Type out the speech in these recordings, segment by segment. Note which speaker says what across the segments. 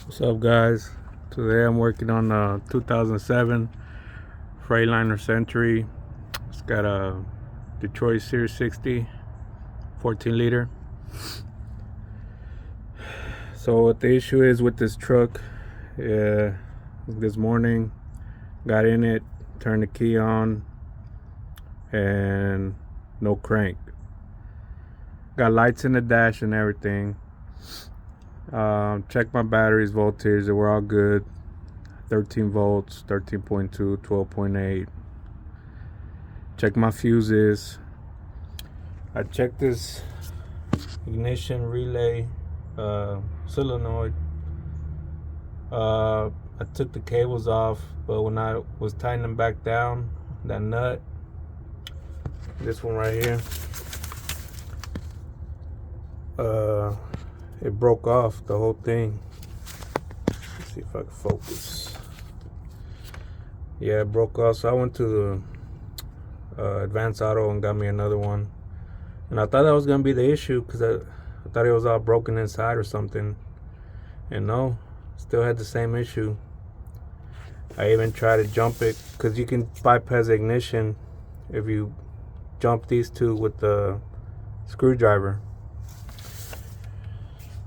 Speaker 1: What's up, guys? Today I'm working on a 2007 Freightliner Century. It's got a Detroit Series 60 14 liter. So what the issue is with this truck, this morning got in it, turned the key on, and no crank. Got lights in the dash and everything. Checked my batteries voltage, they were all good. 13 volts, 13.2, 12.8. Check my fuses. I checked this ignition relay solenoid. I took the cables off, but when I was tightening them back down, that nut, this one right here, it broke off, the whole thing. Let's see if I can focus. Yeah, it broke off. So I went to the Advanced Auto and got me another one. And I thought that was gonna be the issue because I thought it was all broken inside or something. And no, still had the same issue. I even tried to jump it because you can bypass ignition if you jump these two with the screwdriver.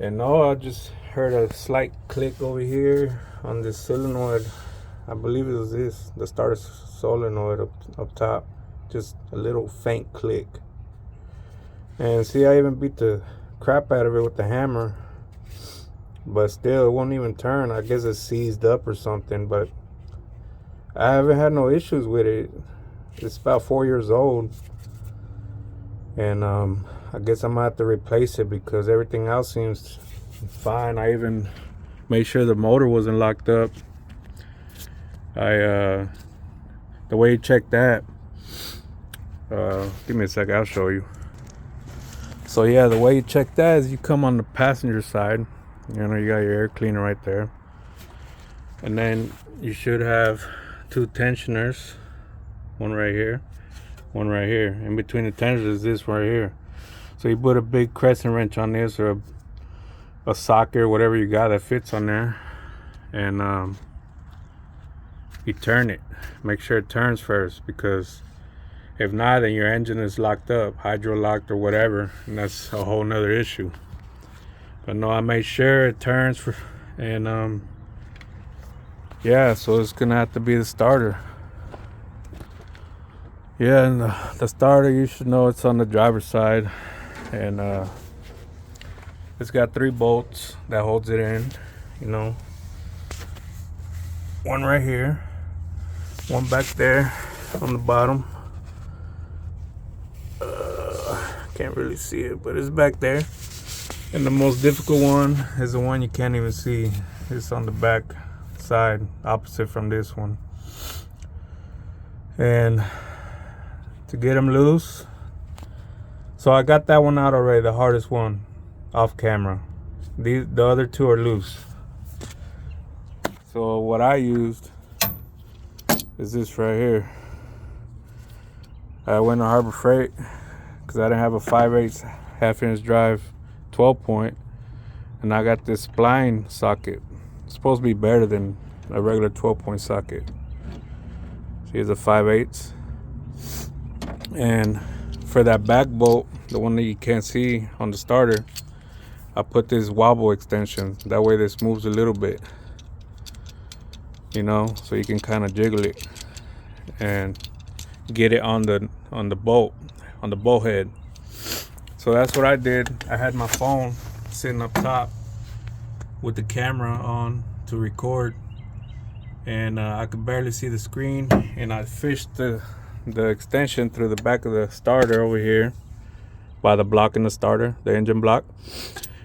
Speaker 1: And no, I just heard a slight click over here on this solenoid. I believe it was this, the starter solenoid up top. Just a little faint click. And see, I even beat the crap out of it with the hammer, but still it won't even turn. I guess it's seized up or something, but I haven't had no issues with it. It's about 4 years old, and I guess I might have to replace it because everything else seems fine. I even made sure the motor wasn't locked up. The way you check that, give me a second, I'll show you. So yeah, the way you check that is you come on the passenger side. You know, you got your air cleaner right there, and then you should have two tensioners, one right here, one right here. In between the tensioners is this right here. So you put a big crescent wrench on this, or a socket or whatever you got that fits on there, and you turn it. Make sure it turns first, because if not, then your engine is locked up, hydro locked or whatever, and that's a whole nother issue. But no, I made sure it turns and yeah, so it's gonna have to be the starter. Yeah, and the starter, you should know it's on the driver's side, and it's got 3 bolts that holds it in, you know. One right here, one back there on the bottom. Can't really see it, but it's back there. And the most difficult one is the one you can't even see. It's on the back side, opposite from this one. And to get them loose, so I got that one out already, the hardest one, off camera. The other 2 are loose. So what I used is this right here. I went to Harbor Freight because I didn't have a 5/8 half-inch drive 12-point, and I got this spline socket. It's supposed to be better than a regular 12-point socket. Here's a 5/8, and for that back bolt, the one that you can't see on the starter, I put this wobble extension. That way this moves a little bit, you know, so you can kind of jiggle it and get it on the bolt, on the bolt head. So that's what I did. I had my phone sitting up top with the camera on to record, and I could barely see the screen, and I fished the extension through the back of the starter over here by the block in the starter, the engine block,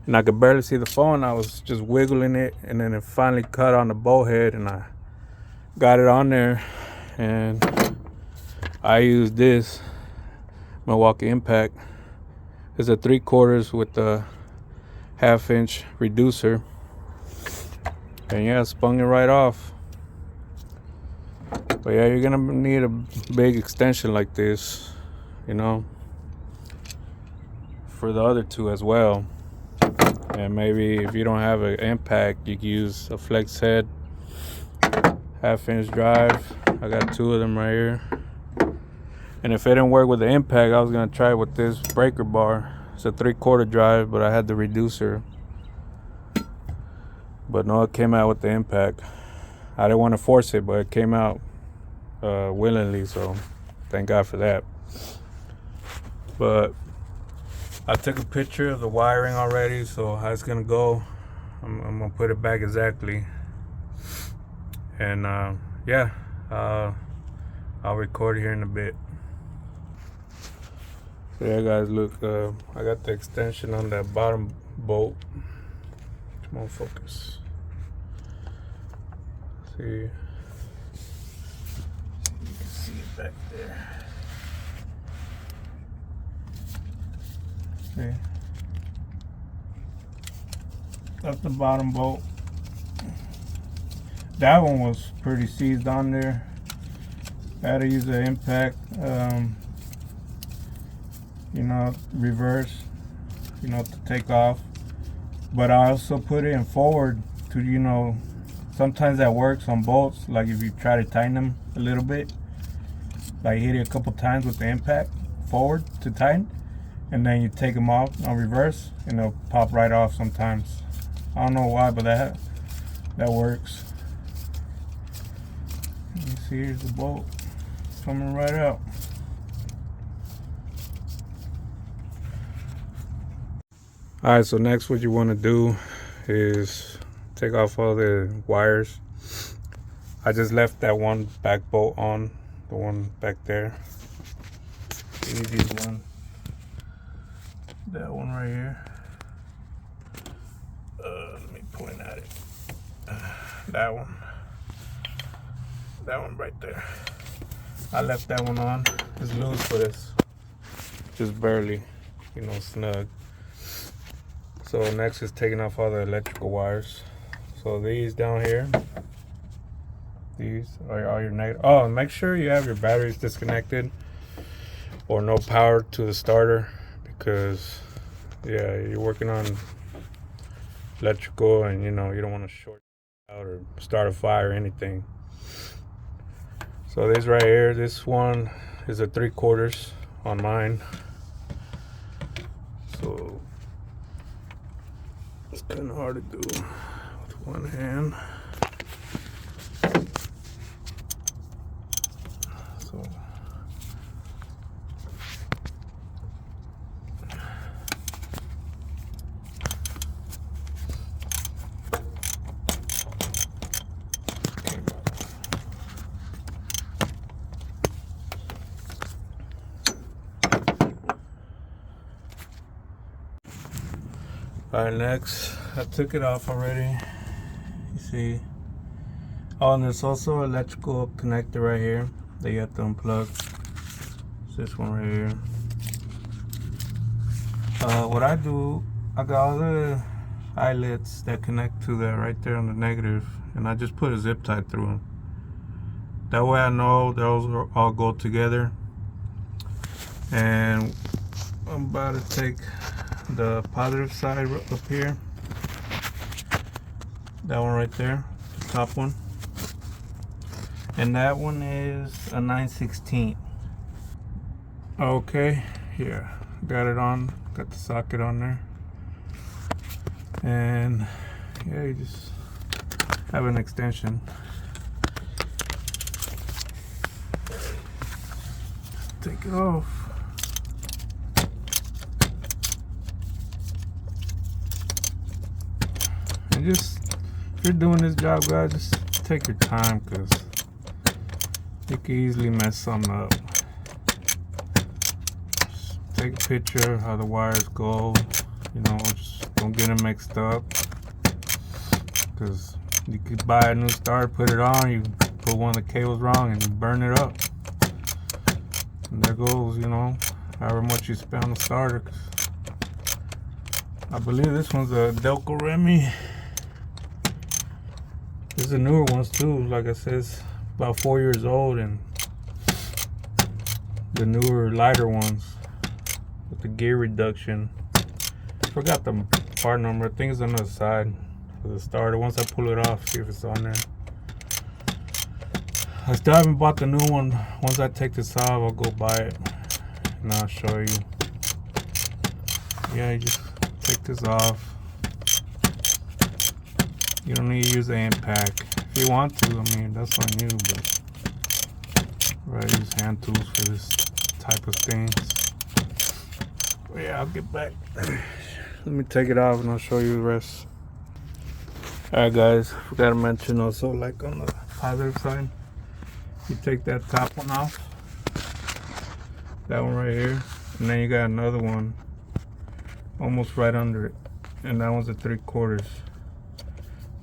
Speaker 1: and I could barely see the phone. I was just wiggling it, and then it finally cut on the bolt head, and I got it on there. And I used this Milwaukee Impact. It's a 3/4 with a 1/2-inch reducer, and yeah, spun it right off. But yeah, you're gonna need a big extension like this, you know, for the other 2 as well. And maybe if you don't have an impact, you can use a flex head 1/2-inch drive. I got 2 of them right here. And if it didn't work with the impact, I was gonna try it with this breaker bar. It's a 3/4 drive, but I had the reducer. But no, it came out with the impact. I didn't want to force it, but it came out willingly, so thank God for that. But I took a picture of the wiring already, so how it's gonna go, I'm gonna put it back exactly. And yeah, I'll record here in a bit. So yeah, guys, look, I got the extension on that bottom bolt. Come on, focus. See, you can see it back there. See, that's the bottom bolt. That one was pretty seized on there. I had to use the impact, you know, reverse, you know, to take off. But I also put it in forward to, you know, sometimes that works on bolts. Like if you try to tighten them a little bit, like hit it a couple times with the impact forward to tighten, and then you take them off on reverse and they'll pop right off sometimes. I don't know why, but that works. You see, here's the bolt coming right out. Alright, so next what you want to do is take off all the wires. I just left that one back bolt on, the one back there. Easiest one. That one right here. Let me point at it. That one. That one right there. I left that one on. It's loose, but it's just barely, you know, snug. So next is taking off all the electrical wires. So these down here, these are all your negative. Oh, make sure you have your batteries disconnected or no power to the starter, because yeah, you're working on electrical and you know you don't want to short out or start a fire or anything. So this right here, this one is a 3/4 on mine. So it's kind of hard to do with one hand. So alright, next, I took it off already. You see. Oh, and there's also an electrical connector right here that you have to unplug. It's this one right here. What I do, I got all the eyelets that connect to that right there on the negative, and I just put a zip tie through them. That way I know those all go together. And I'm about to take the positive side up here, that one right there, the top one, and that one is a 9/16. Okay, here, got it on, got the socket on there, and yeah, you just have an extension. Take it off. And just, if you're doing this job, guys, just take your time, because you can easily mess something up. Just take a picture of how the wires go, you know, just don't get them mixed up, because you could buy a new starter, put it on, you put one of the cables wrong and you burn it up, and there goes, you know, however much you spend on the starter. I believe this one's a Delco Remy. These are newer ones too. Like I said, it's about 4 years old, and the newer, lighter ones with the gear reduction. Forgot the part number. I think it's on the side of the starter. Once I pull it off, see if it's on there. I still haven't bought the new one. Once I take this off, I'll go buy it and I'll show you. Yeah, you just take this off. You don't need to use the amp pack. If you want to, I mean, that's on you, but I use hand tools for this type of things. But yeah, I'll get back. Let me take it off and I'll show you the rest. Alright guys, forgot to mention also, like on the positive side, you take that top one off, that one right here, and then you got another one almost right under it, and that one's a 3/4.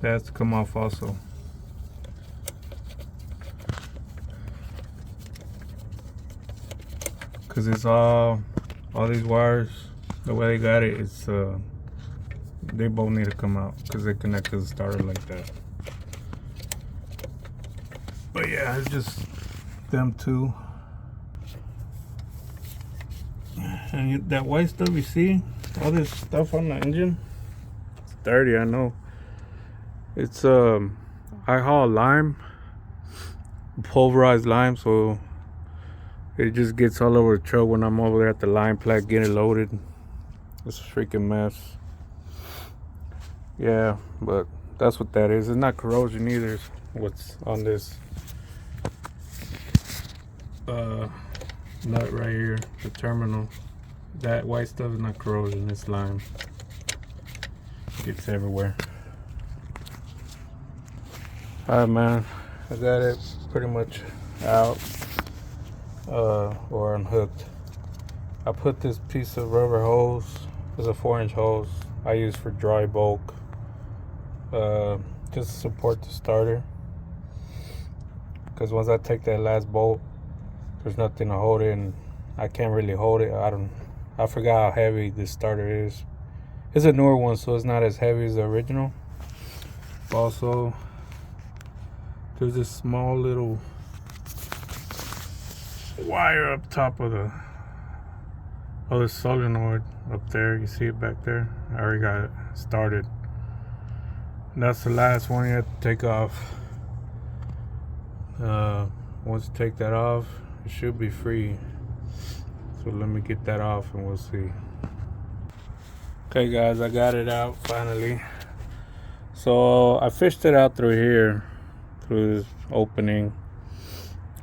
Speaker 1: That has to come off also. Cause it's all these wires, the way they got it, it's they both need to come out because they connect to the starter like that. But yeah, it's just them two. And that white stuff you see, all this stuff on the engine, it's dirty, I know. It's I haul lime, pulverized lime, so it just gets all over the truck when I'm over there at the lime plant getting loaded. It's a freaking mess. Yeah, but that's what that is. It's not corrosion either. It's what's on this nut right here, the terminal. That white stuff is not corrosion, it's lime. It gets everywhere. Alright man, I got it pretty much out or unhooked. I put this piece of rubber hose, it's a 4-inch hose I use for dry bulk, just to support the starter, because once I take that last bolt, there's nothing to hold it, and I can't really hold it. I forgot how heavy this starter is. It's a newer one, so it's not as heavy as the original. Also, there's this small little wire up top of the solenoid up there. You see it back there? I already got it started. And that's the last one you have to take off. Once you take that off, it should be free. So let me get that off and we'll see. Okay guys, I got it out finally. So I fished it out through here, through this opening.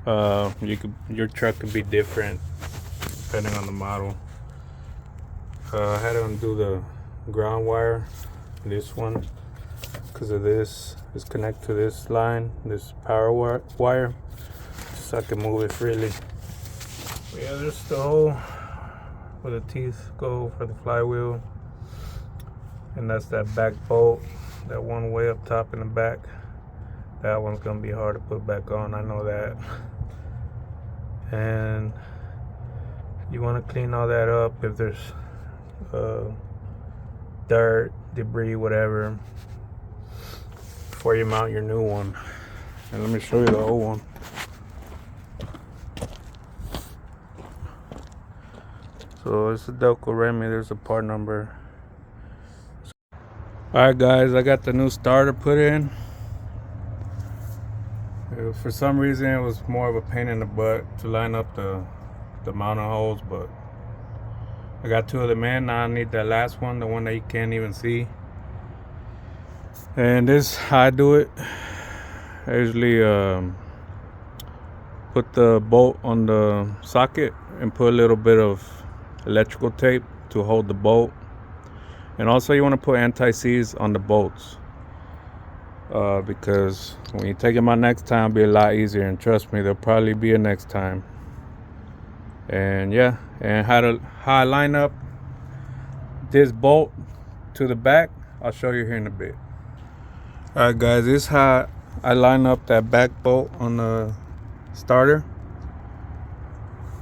Speaker 1: Your truck could be different depending on the model. I had to undo the ground wire, this one, because of this. It's connected to this line, this power wire, so I can move it freely. But yeah, there's the hole where the teeth go for the flywheel, and that's that back bolt, that one way up top in the back. That one's gonna be hard to put back on, I know that. And you want to clean all that up if there's dirt, debris, whatever, before you mount your new one. And let me show you the old one. So it's a Delco Remy, there's a part number. Alright guys, I got the new starter put in. For some reason it was more of a pain in the butt to line up the mounting holes, but I got 2 of them in. Now I need that last one, the one that you can't even see. And this how I do it. I usually put the bolt on the socket and put a little bit of electrical tape to hold the bolt. And also you want to put anti-seize on the bolts, because when you take them out next time, it'll be a lot easier, and trust me, there'll probably be a next time. And yeah, and how I line up this bolt to the back, I'll show you here in a bit. Alright guys, this is how I line up that back bolt on the starter.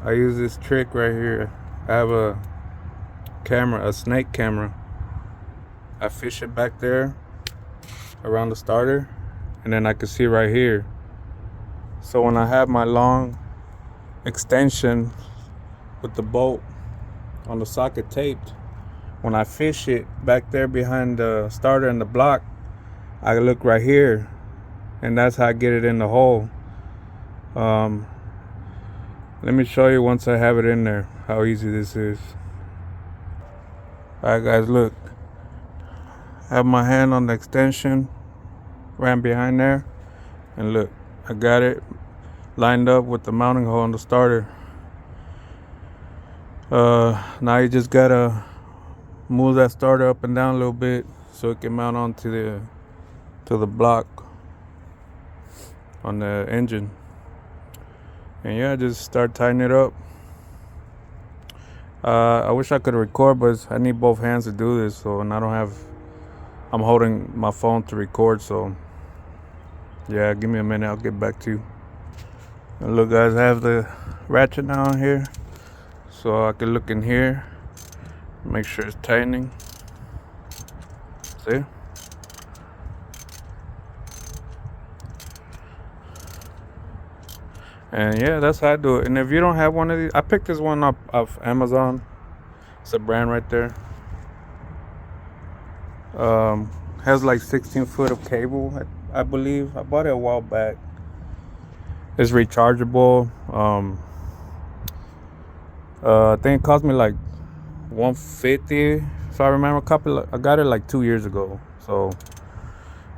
Speaker 1: I use this trick right here. I have a camera, a snake camera. I fish it back there around the starter, and then I can see right here. So when I have my long extension with the bolt on the socket taped, when I fish it back there behind the starter and the block, I look right here, and that's how I get it in the hole. Let me show you once I have it in there how easy this is. Alright guys, look, I have my hand on the extension, ran behind there, and look, I got it lined up with the mounting hole on the starter. Now you just gotta move that starter up and down a little bit so it can mount onto the block on the engine. And yeah, just start tightening it up. I wish I could record, but I need both hands to do this, and I'm holding my phone to record, so yeah, give me a minute, I'll get back to you. And look guys, I have the ratchet down here, so I can look in here, make sure it's tightening. See? And yeah, that's how I do it. And if you don't have one of these, I picked this one up off Amazon. It's a brand right there. Has like 16 foot of cable, I believe. I bought it a while back. It's rechargeable. I think it cost me like $150 if I remember. I got it like 2 years ago. So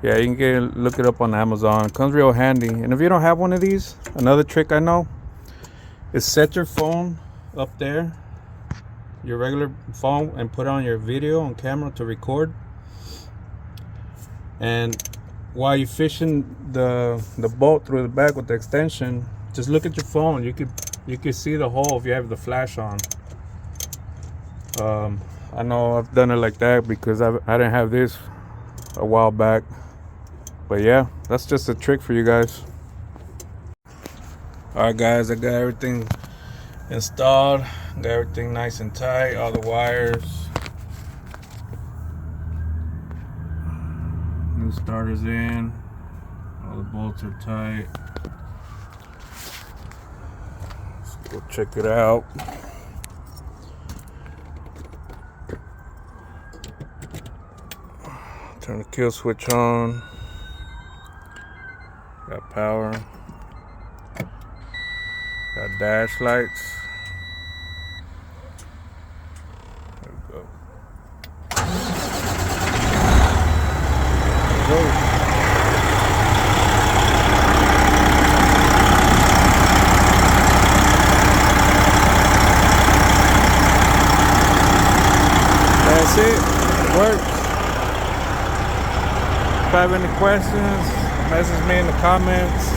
Speaker 1: yeah, you can look it up on Amazon. It comes real handy. And if you don't have one of these, another trick I know is set your phone up there, your regular phone, and put on your video on camera to record. And while you're fishing the boat through the back with the extension, just look at your phone. You could see the hole if you have the flash on. I know I've done it like that because I didn't have this a while back. But yeah, that's just a trick for you guys. Alright guys, I got everything installed. Got everything nice and tight, all the wires. New starter's in. All the bolts are tight. Let's go check it out. Turn the kill switch on. Got power. Got dash lights. There we go. There we go. That's it. Works. If you have any questions, message me in the comments.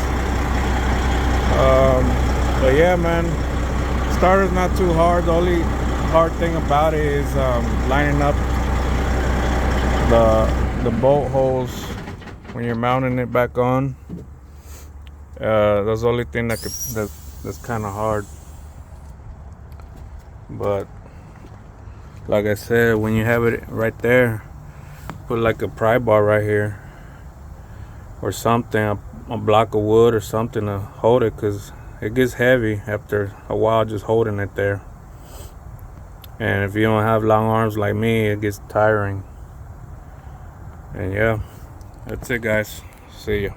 Speaker 1: But yeah, man, starter's not too hard. The only hard thing about it is lining up the bolt holes when you're mounting it back on. That's the only thing that's kind of hard. But like I said, when you have it right there, put like a pry bar right here or something, a block of wood or something to hold it, because it gets heavy after a while just holding it there. And if you don't have long arms like me, it gets tiring. And yeah, that's it guys. See ya.